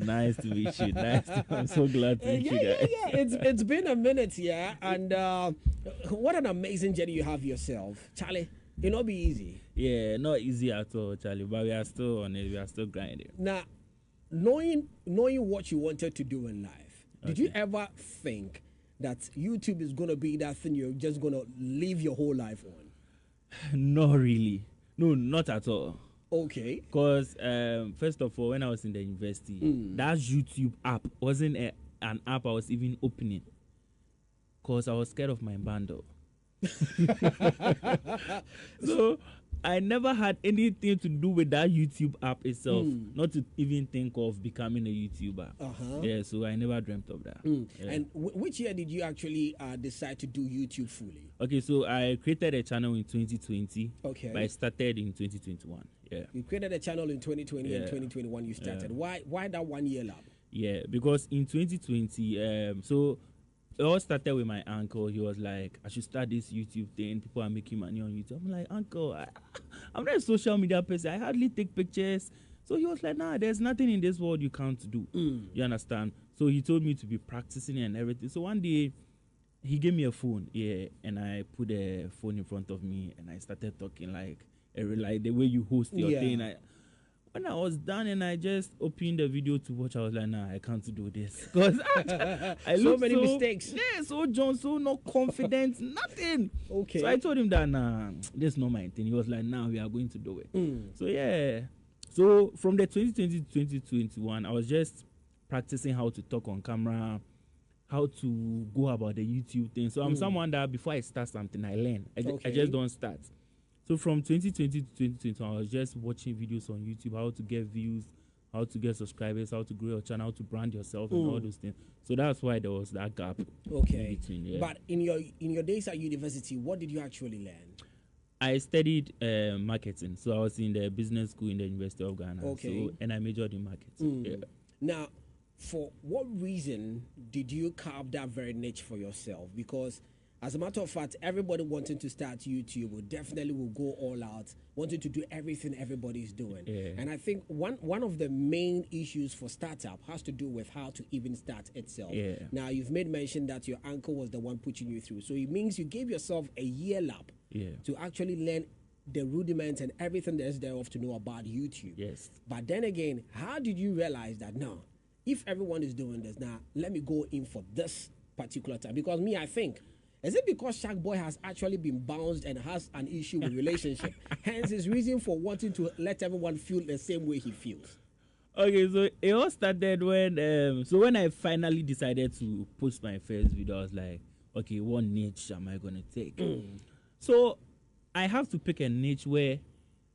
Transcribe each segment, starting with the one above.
Nice to meet you. I'm so glad to meet Yeah, you yeah, guys. yeah. It's been a minute, yeah, and what an amazing journey you have yourself, Charlie. It'll not be easy. Yeah, not easy at all, Charlie, but we are still on it. We are still grinding. Now, knowing what you wanted to do in life, did you Okay. ever think that YouTube is gonna be that thing you're just gonna live your whole life on? Not really. No, not at all. Okay. Because first of all, when I was in the university, that YouTube app wasn't an app I was even opening. Because I was scared of my bundle. So I never had anything to do with that YouTube app itself. Not to even think of becoming a YouTuber. Yeah, so I never dreamt of that. Yeah. And which year did you actually decide to do YouTube fully? Okay, so I created a channel in 2020. Okay. But I started in 2021. Yeah. You created a channel in 2020 and Yeah. 2021 you started. Why that 1 year lab? Yeah, because in 2020, so it all started with my uncle. He was like, I should start this YouTube thing. People are making money on YouTube. I'm like, Uncle, I'm not a social media person. I hardly take pictures. So he was like, nah, there's nothing in this world you can't do. You understand? So he told me to be practicing and everything. So one day, he gave me a phone, yeah, and I put a phone in front of me and I started talking like the way you host your thing. When I was done and I just opened the video to watch, I was like, nah, I can't do this. Because I So looked many mistakes. Yeah, so John, so not confident, nothing. Okay. So I told him that, nah, this is not my thing. He was like, nah, we are going to do it. So yeah. So from the 2020 to 2021, I was just practicing how to talk on camera, how to go about the YouTube thing. So I'm someone that before I start something, I learn. I just don't start. So from 2020 to 2021, I was just watching videos on YouTube, how to get views, how to get subscribers, how to grow your channel, how to brand yourself, and all those things. So that's why there was that gap. Okay. In between, yeah. But in your days at university, what did you actually learn? I studied marketing. So I was in the business school in the University of Ghana. Okay. So, and I majored in marketing. Yeah. Now, for what reason did you carve that very niche for yourself? Because as a matter of fact, everybody wanting to start YouTube will definitely go all out, wanting to do everything everybody's doing. Yeah. And I think one of the main issues for startup has to do with how to even start itself. Yeah. Now, you've made mention that your uncle was the one pushing you through. So it means you gave yourself a year lab to actually learn the rudiments and everything there's thereof to know about YouTube. Yes. But then again, how did you realize that no, if everyone is doing this, now let me go in for this particular time? Because me, I think, is it because Shark Boy has actually been bounced and has an issue with relationship? Hence his reason for wanting to let everyone feel the same way he feels. Okay, so it all started when I finally decided to post my first video. I was like, okay, what niche am I gonna take? So I have to pick a niche where,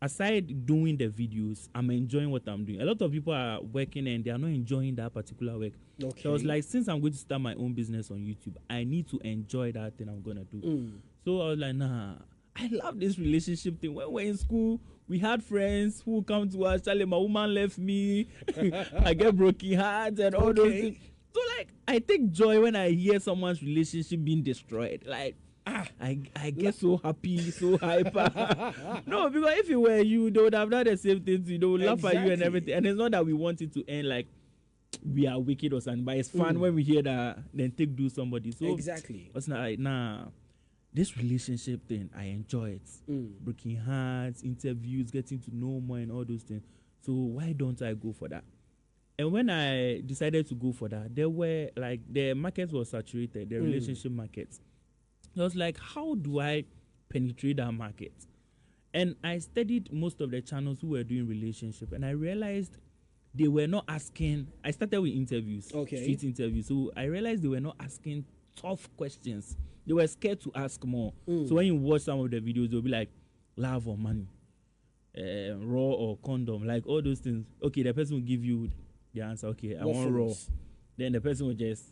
aside doing the videos, I'm enjoying what I'm doing. A lot of people are working and they are not enjoying that particular work. Okay. So I was like, since I'm going to start my own business on YouTube, I need to enjoy that thing I'm gonna do. So I was like, nah, I love this relationship thing. When we're in school, we had friends who come to us, Charlie, my woman left me, I get broken hearts and all those things. So like, I take joy when I hear someone's relationship being destroyed. Like, I get so happy, so hyper. No, because if it were you, they would have done the same thing to you. They would laugh at you and everything. And it's not that we want it to end like we are wicked or something, but it's fun when we hear that then take do somebody. So Exactly. it's not like, nah, this relationship thing, I enjoy it. Breaking hearts, interviews, getting to know more and all those things. So why don't I go for that? And when I decided to go for that, there were like the markets were saturated, the relationship markets. I was like, how do I penetrate that market? And I studied most of the channels who were doing relationship, and I realized they were not asking. I started with interviews, street interviews. So I realized they were not asking tough questions. They were scared to ask more. So when you watch some of the videos, they'll be like, love or money, raw or condom, like all those things. Okay, the person will give you the answer. Okay, I want raw. Then the person will just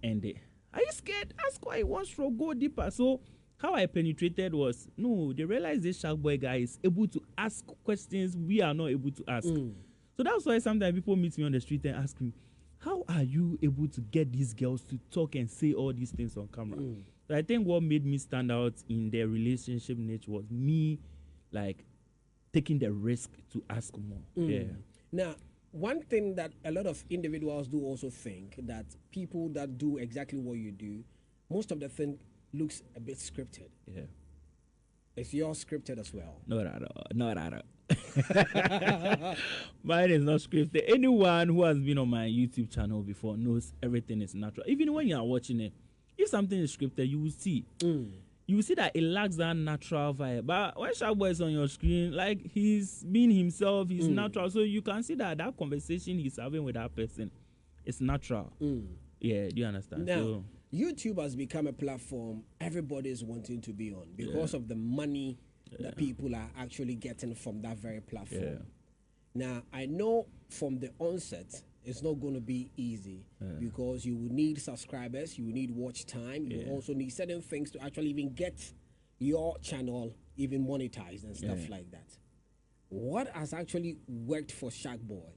end it. Are you scared? Ask why he wants to go deeper. So how I penetrated was, no, they realized this Shark Boy guy is able to ask questions we are not able to ask. So that's why sometimes people meet me on the street and ask me, how are you able to get these girls to talk and say all these things on camera? So I think what made me stand out in their relationship niche was me, like, taking the risk to ask more. Yeah. Now, one thing that a lot of individuals do also think that people that do exactly what you do, most of the thing looks a bit scripted. Yeah. Is yours scripted as well? Not at all. Not at all. Mine is not scripted. Anyone who has been on my YouTube channel before knows everything is natural. Even when you are watching it, if something is scripted, you will see. You will see that it lacks that natural vibe. But when Shagboy is on your screen, like he's being himself, he's natural. So you can see that that conversation he's having with that person is natural. Yeah, do you understand? Now, So, YouTube has become a platform everybody is wanting to be on because of the money that people are actually getting from that very platform. yeah. Now, I know from the onset, it's not going to be easy because you will need subscribers, you will need watch time, you will also need certain things to actually even get your channel even monetized and stuff like that. What has actually worked for Shagboy,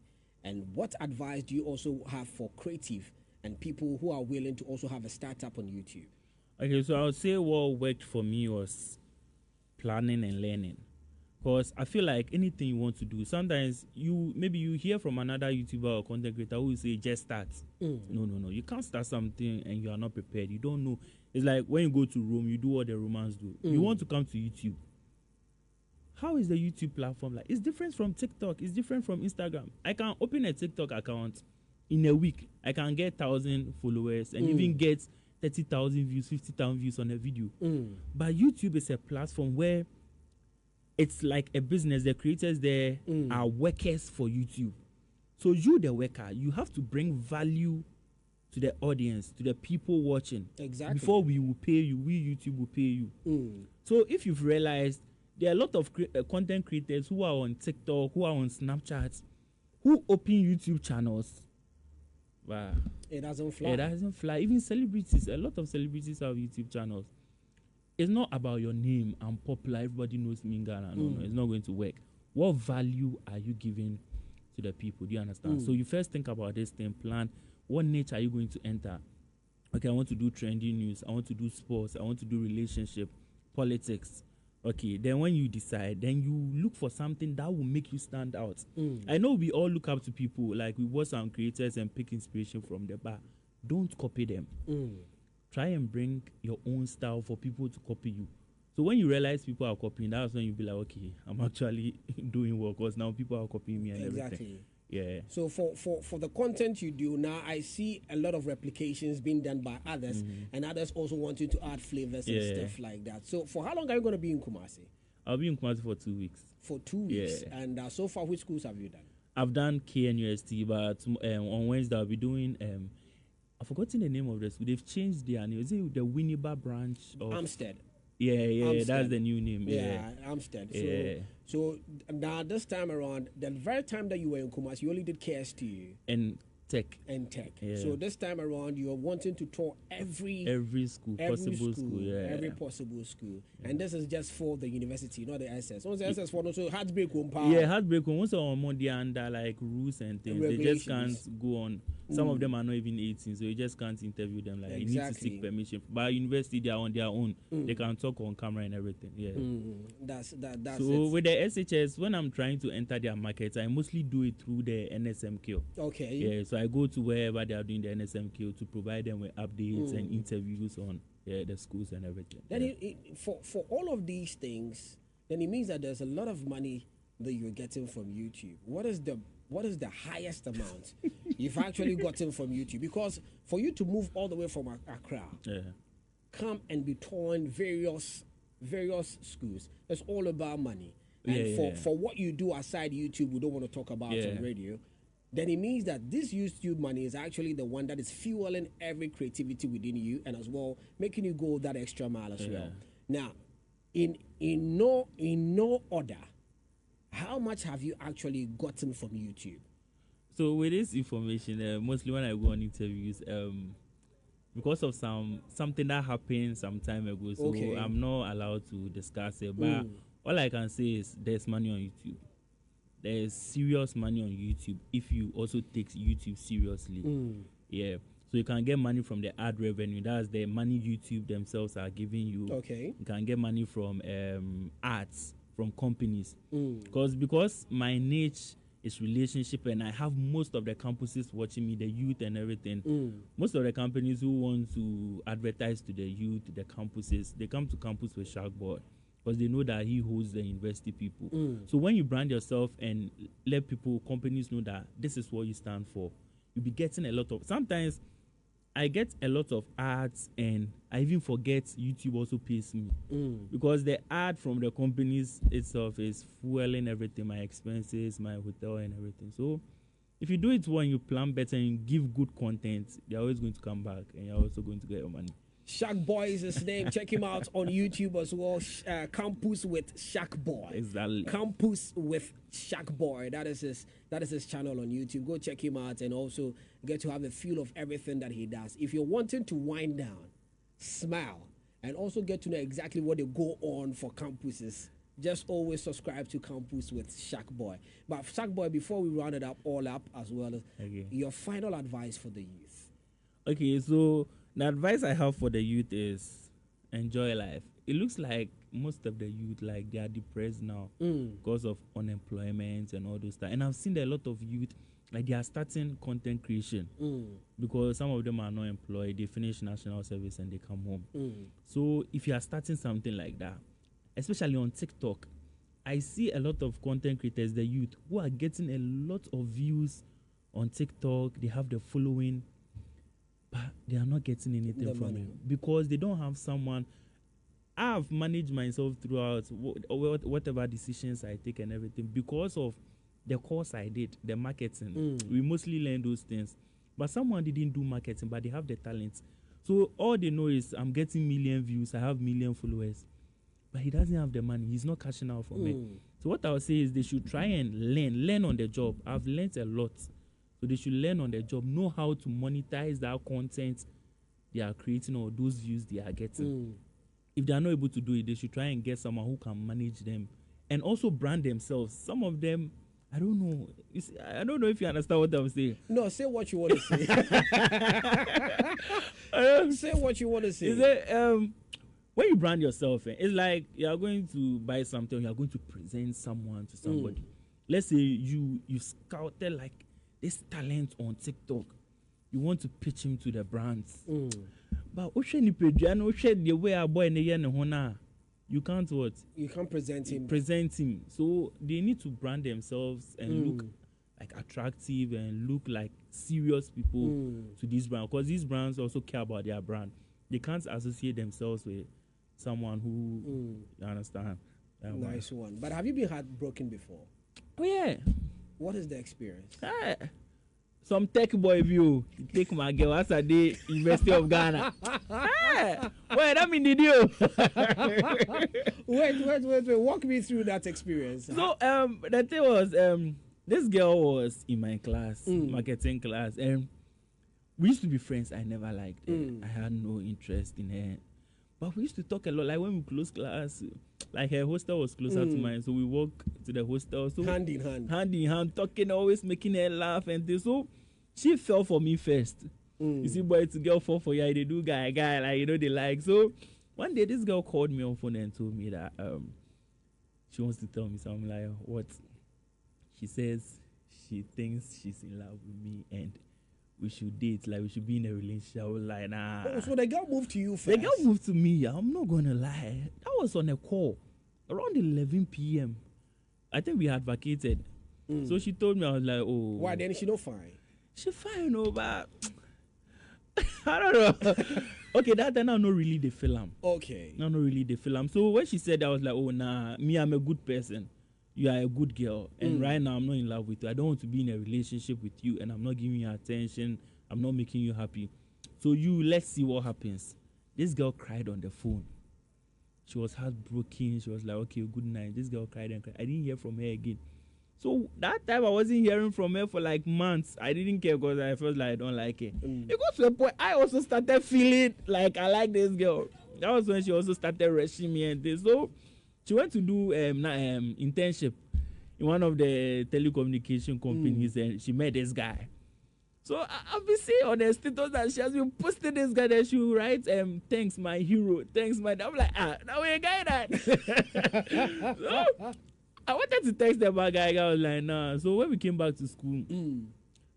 and what advice do you also have for creative and people who are willing to also have a startup on YouTube? Okay, so I would say what worked for me was planning and learning. Because I feel like anything you want to do, sometimes maybe you hear from another YouTuber or content creator who will say just start. No. You can't start something and you are not prepared. You don't know. It's like when you go to Rome, you do what the Romans do. You want to come to YouTube. How is the YouTube platform like? It's different from TikTok. It's different from Instagram. I can open a TikTok account in a week. I can get 1,000 followers and even get 30,000 views, 50,000 views on a video. But YouTube is a platform where it's like a business. The creators there are workers for YouTube. So you, the worker, you have to bring value to the audience, to the people watching. Exactly. Before we will pay you, we YouTube will pay you. So if you've realized, there are a lot of content creators who are on TikTok, who are on Snapchat, who open YouTube channels. Wow. It doesn't fly. It doesn't fly. Even celebrities, a lot of celebrities have YouTube channels. It's not about your name. I'm popular. Everybody knows me in Ghana. No, it's not going to work. What value are you giving to the people? Do you understand? So you first think about this thing, plan what niche are you going to enter. Okay, I want to do trending news. I want to do sports. I want to do relationship, politics. Okay, then when you decide, then you look for something that will make you stand out. I know we all look up to people, like we watch some creators and pick inspiration from them, but don't copy them. Try and bring your own style for people to copy you. So when you realize people are copying, that's when you be like, okay, I'm actually doing well because now people are copying me and everything. Yeah. So for the content you do now, I see a lot of replications being done by others, and others also wanting to add flavors and stuff like that. So for how long are you going to be in Kumasi? I'll be in Kumasi for 2 weeks. For 2 weeks. And so far, which schools have you done? I've done KNUST, but on Wednesday I'll be doing I've forgotten the name of the school. They've changed their name. Is it the Winneba branch of Amstead? Yeah, Amstead. That's the new name. Yeah, Amstead. So now this time around, the very time that you were in Kumasi, you only did KST and Tech. Yeah. So this time around, you are wanting to tour every school, possible school. Yeah, every possible school. Yeah. And this is just for the university, not the SS. What's the SS for? Also, Heartbreak Home. Yeah, Heartbreak Home. Once on Monday under like rules and things, they just can't go on. Some of them are not even 18, so you just can't interview them. Like you need to seek permission. But university, they are on their own. They can talk on camera and everything. Yeah. That's so it. With the SHS, when I'm trying to enter their markets, I mostly do it through the NSMQ. Okay. Yeah. So I go to wherever they are doing the NSMQ to provide them with updates and interviews on the schools and everything. Then for all of these things, then it means that there's a lot of money that you're getting from YouTube. What is the highest amount you've actually gotten from YouTube? Because for you to move all the way from Accra, come and be touring various schools, it's all about money. And for what you do aside YouTube, we don't want to talk about on radio. Then it means that this YouTube money is actually the one that is fueling every creativity within you, and as well making you go that extra mile as well. Now, in no order, how much have you actually gotten from YouTube? So with this information, mostly when I go on interviews, because of something that happened some time ago, so I'm not allowed to discuss it. But all I can say is there's money on YouTube. There's serious money on YouTube if you also take YouTube seriously. Yeah. So you can get money from the ad revenue. That's the money YouTube themselves are giving you. Okay. You can get money from ads from companies. Because my niche it's relationship, and I have most of the campuses watching me, the youth and everything. Most of the companies who want to advertise to the youth, the campuses, they come to campus with Sharkboy because they know that he holds the university people. So when you brand yourself and let people, companies know that this is what you stand for, you'll be getting a lot of, sometimes I get a lot of ads, and I even forget YouTube also pays me because the ad from the companies itself is fueling everything, my expenses, my hotel and everything. So if you do it well and you plan better and you give good content, they're always going to come back and you're also going to get your money. Sharkboy is his name. Check him out on YouTube as well. Campus with Sharkboy. Exactly. Campus with Sharkboy. That is his channel on YouTube. Go check him out and also get to have a feel of everything that he does. If you're wanting to wind down, smile, and also get to know exactly what they go on for campuses, just always subscribe to Campus with Sharkboy. But Sharkboy, before we round it up all up as well, your final advice for the youth. Okay, so the advice I have for the youth is enjoy life. It looks like most of the youth, like, they are depressed now because of unemployment and all those stuff. And I've seen that a lot of youth, like, they are starting content creation because some of them are not employed. They finish national service and they come home. So if you are starting something like that, especially on TikTok, I see a lot of content creators, the youth, who are getting a lot of views on TikTok. They have the following, but they are not getting anything from it because they don't have someone. I've managed myself throughout whatever decisions I take and everything because of the course I did, the marketing. We mostly learn those things. But someone didn't do marketing, but they have the talent. So all they know is I'm getting million views, I have million followers. But he doesn't have the money. He's not cashing out from it. So what I would say is they should try and learn on the job. I've learned a lot. So they should learn on the job, know how to monetize that content they are creating or those views they are getting. If they are not able to do it, they should try and get someone who can manage them and also brand themselves. Some of them, I don't know. I don't know if you understand what I'm saying. No, say what you want to say. Say what you want to say. Is it, when you brand yourself, it's like you are going to buy something, you are going to present someone to somebody. Let's say you scouted like this talent on TikTok. You want to pitch him to the brands. But the way a boy you can't what? You can't present him. Present him. So they need to brand themselves and look like attractive and look like serious people to these brands. Because these brands also care about their brand. They can't associate themselves with someone who you understand. Nice one. But have you been heartbroken before? Oh yeah. What is the experience? Some tech boy view. Take my girl as a day University of Ghana. Wait, I'm in the deal. Wait. Walk me through that experience. So the thing was this girl was in my class, marketing class, and we used to be friends. I never liked her. I had no interest in her. But we used to talk a lot. Like when we closed class, like her hostel was closer to mine, so we walk to the hostel. So hand in hand, talking, always making her laugh and this. So she fell for me first. You see, boy, it's a girl fall for you. They do guy, like they like. So one day, this girl called me on phone and told me that she wants to tell me something. Like what? She says she thinks she's in love with me and we should date, like we should be in a relationship. I was like, nah. Oh, so the girl moved to you first? The girl moved to me. I'm not gonna lie. That was on a call around 11 p.m. I think we had vacated. So she told me, I was like, oh. Why then? She not fine. She fine, no, but I don't know. Okay, that time I'm not really the film. Okay. I'm not really the film. So when she said that, I was like, oh nah, me, I'm a good person. You are a good girl, and right now I'm not in love with you. I don't want to be in a relationship with you, and I'm not giving you attention. I'm not making you happy. So let's see what happens. This girl cried on the phone. She was heartbroken. She was like, okay, good night. This girl cried and cried. I didn't hear from her again. So that time I wasn't hearing from her for like months. I didn't care because I felt like I don't like her. It got to a point I also started feeling like I like this girl. That was when she also started rushing me and this. So she went to do internship in one of the telecommunication companies and she met this guy. So I've been seeing on the status that she has been posting this guy that she writes, thanks my hero, thanks my... I'm like, that way a guy that... So, I wanted to text the bad guy. I was like, nah. So when we came back to school,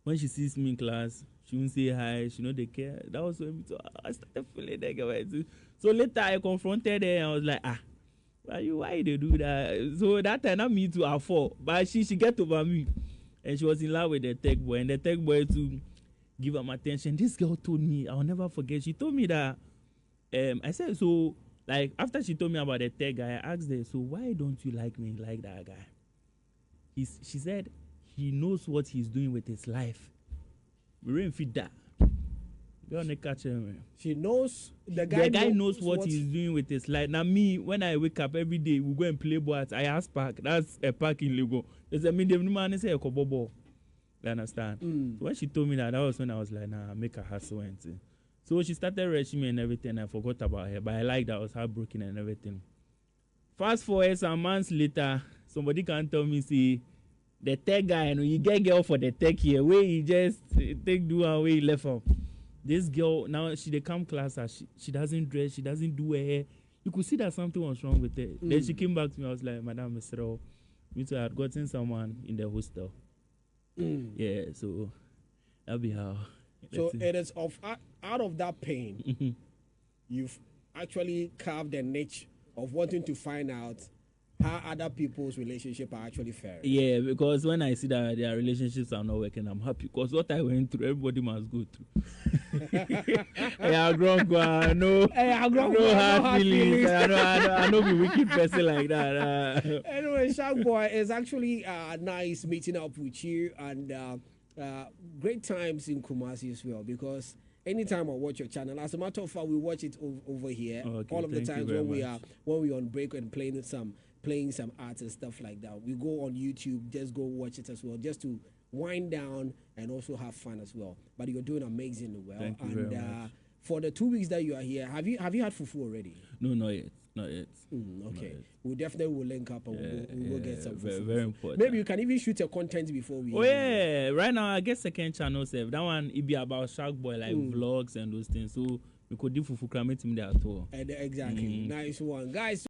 when she sees me in class, she won't say hi. She know they care. That was when I started feeling that girl too. So later I confronted her and I was like, why they do that? So that time not me to her fault, but she get over me, and she was in love with the tech boy, and the tech boy to give her attention. This girl told me, I'll never forget. She told me that I said, so like after she told me about the tech guy, I asked her, so why don't you like me like that guy? She said he knows what he's doing with his life. We didn't feed that. She knows the guy knows what he's doing with his life. Now me, when I wake up every day, we go and play ball at IAS Park. That's a park in Lagos. There's a medium man say a kobobo. You understand? So when she told me that was when I was like, nah, make a hustle and thing. So she started rushing me and everything. I forgot about her, but I liked that. I was heartbroken and everything. Fast forward some months later, somebody can tell me, see, the tech guy, you get girl for the tech here, where he just take do and where he left off. This girl, now they come class, she doesn't dress, she doesn't do her hair. You could see that something was wrong with her. Then she came back to me, I was like, Madam Mr. Me too, I had gotten someone in the hostel. Yeah, so that'll be how. So it is out of that pain, you've actually carved a niche of wanting to find out how other people's relationships are actually fair. Yeah, because when I see that their relationships are not working, I'm happy. Because what I went through, everybody must go through. I know hard feelings. I know be wicked person like that. Anyway, Shark Boy, it's actually nice meeting up with you, and great times in Kumasi as well, because anytime I watch your channel, as a matter of fact, we watch it over here. Okay, all of the times when we are on break and playing some arts and stuff like that, we go on YouTube, just go watch it as well, just to wind down and also have fun as well. But you're doing amazingly well. Thank you very much. For the 2 weeks that you are here, have you had fufu already? No, not yet. Okay, not yet. We definitely will link up and we'll go get some fufu. Very important. Maybe you can even shoot your content before we. Oh yeah, right now I get second channel self. That one it be about Shark Boy, like vlogs and those things. So we could do fufu kramit him there at all. Exactly, nice one, guys.